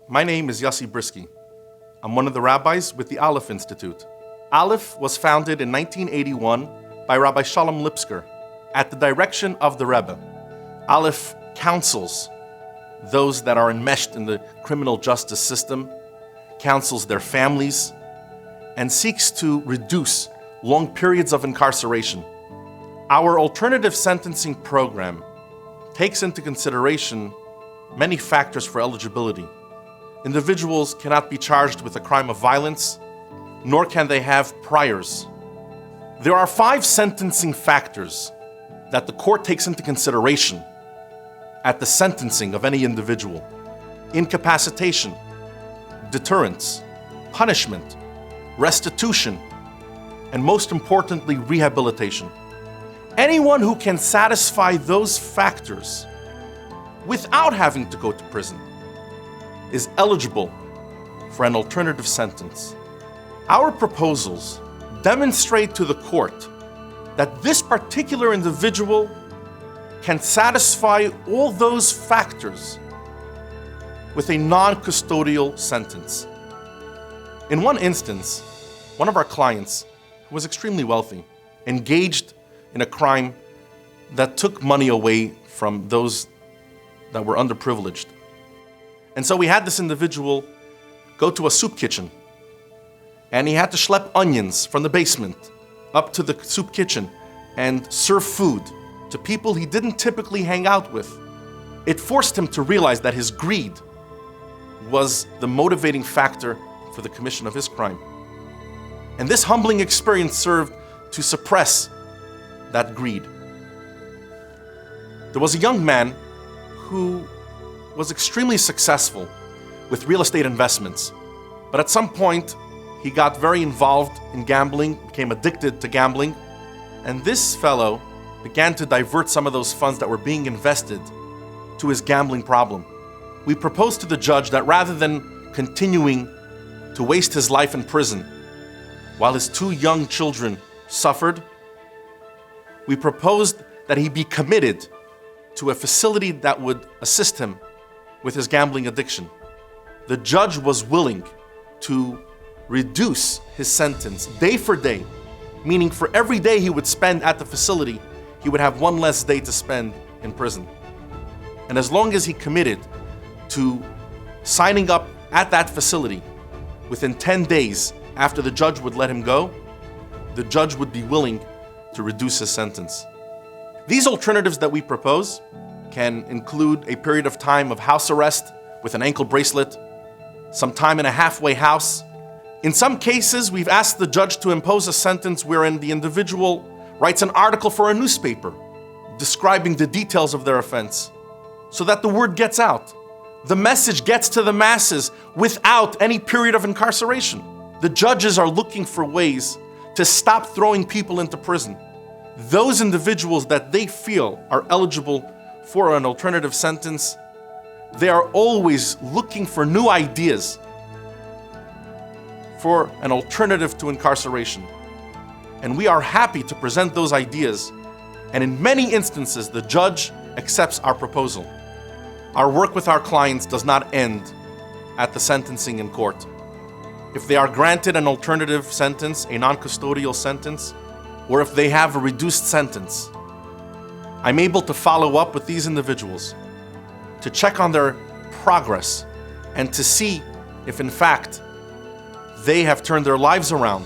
My name is Yossi Brisky. I'm one of the rabbis with the Alef Institute. Alef was founded in 1981 by Rabbi Shalom Lipsker at the direction of the Rebbe. Alef counsels those that are enmeshed in the criminal justice system, counsels their families, and seeks to reduce long periods of incarceration. Our alternative sentencing program takes into consideration many factors for eligibility. Individuals cannot be charged with a crime of violence, nor can they have priors. There are 5 sentencing factors that the court takes into consideration at the sentencing of any individual: incapacitation, deterrence, punishment, restitution, and most importantly, rehabilitation. Anyone who can satisfy those factors without having to go to prison is eligible for an alternative sentence. Our proposals demonstrate to the court that this particular individual can satisfy all those factors with a non-custodial sentence. In one instance, one of our clients, who was extremely wealthy, engaged in a crime that took money away from those that were underprivileged. And so we had this individual go to a soup kitchen, and he had to schlep onions from the basement up to the soup kitchen and serve food to people he didn't typically hang out with. It forced him to realize that his greed was the motivating factor for the commission of his crime. And this humbling experience served to suppress that greed. There was a young man who was extremely successful with real estate investments, but at some point he got very involved in gambling, became addicted to gambling, and this fellow began to divert some of those funds that were being invested to his gambling problem. We proposed to the judge that rather than continuing to waste his life in prison while his 2 young children suffered, we proposed that he be committed to a facility that would assist him with his gambling addiction. The judge was willing to reduce his sentence day for day, meaning for every day he would spend at the facility, he would have 1 less day to spend in prison. And as long as he committed to signing up at that facility, within 10 days after the judge would let him go, the judge would be willing to reduce his sentence. These alternatives that we propose can include a period of time of house arrest with an ankle bracelet, some time in a halfway house. In some cases, we've asked the judge to impose a sentence wherein the individual writes an article for a newspaper describing the details of their offense so that the word gets out. The message gets to the masses without any period of incarceration. The judges are looking for ways to stop throwing people into prison. Those individuals that they feel are eligible for an alternative sentence, they are always looking for new ideas for an alternative to incarceration. And we are happy to present those ideas, and in many instances, the judge accepts our proposal. Our work with our clients does not end at the sentencing in court. If they are granted an alternative sentence, a non-custodial sentence, or if they have a reduced sentence, I'm able to follow up with these individuals to check on their progress and to see if in fact they have turned their lives around